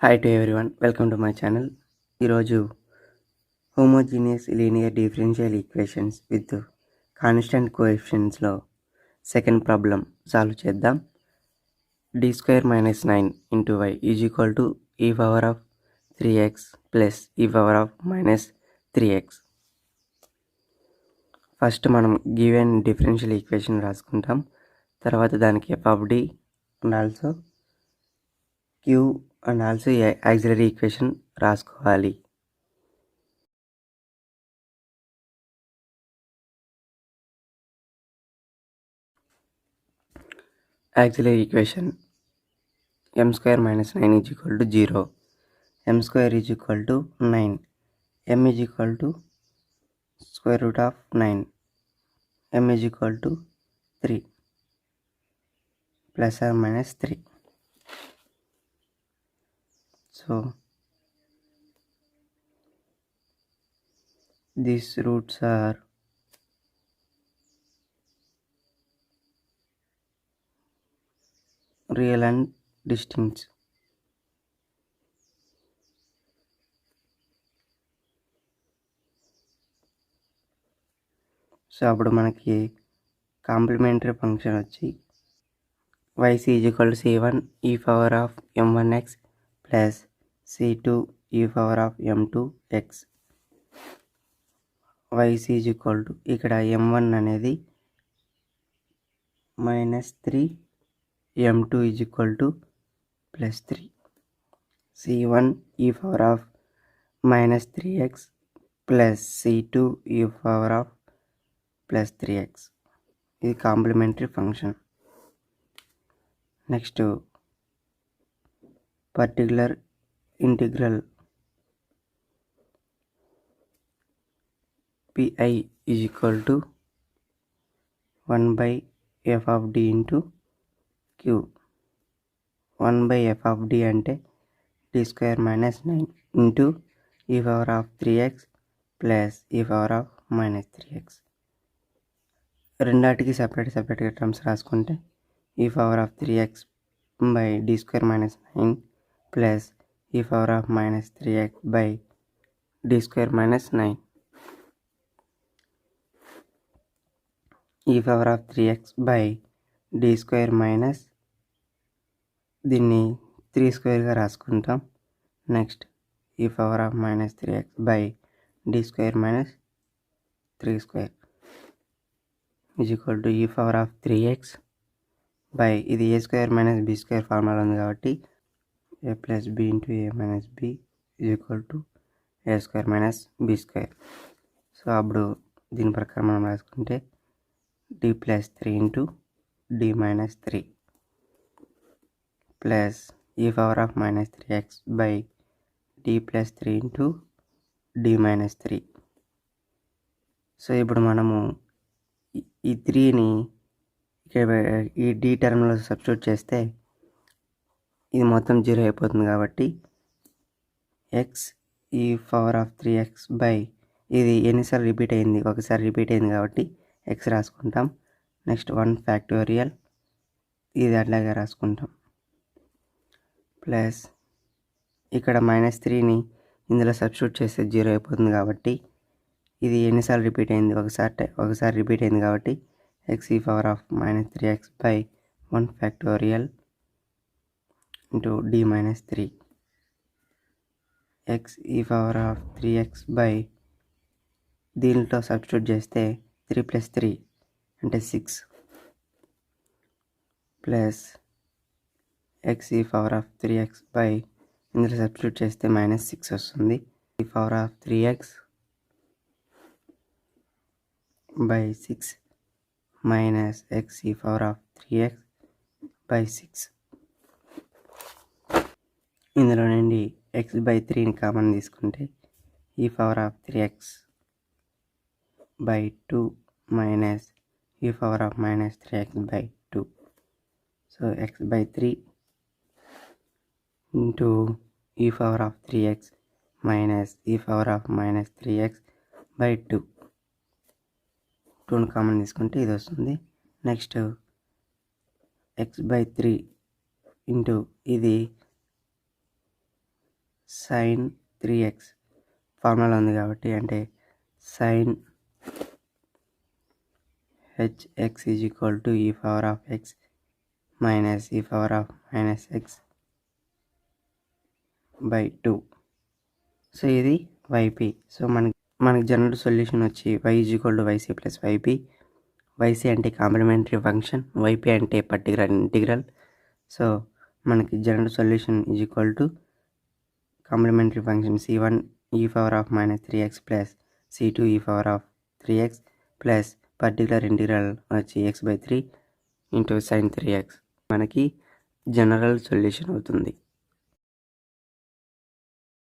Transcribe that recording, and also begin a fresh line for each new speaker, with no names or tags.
Hi to everyone, welcome to my channel. ఈరోజు homogeneous linear differential equations with constant కోఎఫిషియెంట్స్లో second problem solve చేద్దాం. d² - 9 into y is equal to e power of 3x plus e power of minus 3x. First మనం given differential equation రాసుకుంటాం. తర్వాత దానికి f of d and also q and also auxiliary equation రాసుకోవాలి. Auxiliary equation m² - 9 is equal to 0, m² is equal to 9, m is equal to square root of 9, m is equal to 3 plus or minus 3. So these roots are real and distinct. So అప్పుడు మనకి complementary function వచ్చి yc is equal to c1 e power of m1x plus c2 e power of m2x. yc is equal to ఇక్కడ m1 అనేది -3, m2 is equal to +3, c1 e power of -3x plus c2 e power of +3x. ఇది complementary function. Next particular integral pi is equal to 1/f of d into q. 1/f of d అంటే d² - 9 into e power of 3x plus e power of -3x. రెండాటికి సపరేట్గా terms రాసుకుంటే e power of 3x by d² - 9 plus e power of -3x by d² - 9. e power of 3x by d² minus దీన్ని 3² రాసుకుంటాం. Next e power of -3x by d² - 3² is equal to e power of 3x by ఇది a² - b² formula ఉంది కాబట్టి a plus b into a minus b is equal to a² - b². So అప్పుడు దీని ప్రకారం మనం రాసుకుంటే d plus 3 into d minus 3 plus e power of -3x by d plus 3 into d minus 3. So ఇప్పుడు మనము ఈ 3ని ఈ d టర్మ్లో సబ్స్టిట్యూట్ చేస్తే ఇది మొత్తం 0 అయిపోతుంది కాబట్టి x e power of 3x by ఇది ఎన్నిసార్లు రిపీట్ అయింది, ఒకసారి రిపీట్ అయింది కాబట్టి x రాసుకుంటాం. నెక్స్ట్ 1 ఫ్యాక్టోరియల్ ఇది అట్లాగే రాసుకుంటాం. ప్లస్ ఇక్కడ -3ని ఇందులో సబ్స్టిట్యూట్ చేస్తే 0 అయిపోతుంది కాబట్టి ఇది ఎన్నిసార్లు రిపీట్ అయింది, ఒకసారి రిపీట్ అయింది కాబట్టి x e power of -3x by 1 factorial into d minus 3. x e power of 3x by దీంట్లో సబ్స్టిట్యూట్ చేస్తే 3 plus 3 అంటే 6 plus x e power of 3x by ఇందులో సబ్స్టిట్యూట్ చేస్తే -6 వస్తుంది. e power of 3x by 6 minus x e power of 3x by 6. ఇందులో నుండి x by 3ని common తీసుకుంటే e power of 3x by 2 minus e power of -3x by 2. So x by 3 into e power of 3x minus e power of -3x by 2. 2ని common తీసుకుంటే ఇది వస్తుంది. Next x by 3 into ఇది sin 3x formula ఉంది కాబట్టి, అంటే sin hx is equal to e power of x minus e power of minus x by 2. So ఇది yp. So మనకి జనరల్ సొల్యూషన్ వచ్చి y is equal to yc plus yp. yc అంటే complementary function, yp అంటే particular integral. So మనకి general solution is equal to complementary function c1 e power of minus 3x plus c2 e power of 3x plus particular integral వచ్చి x by 3 into sin 3x మనకి general solution అవుతుంది.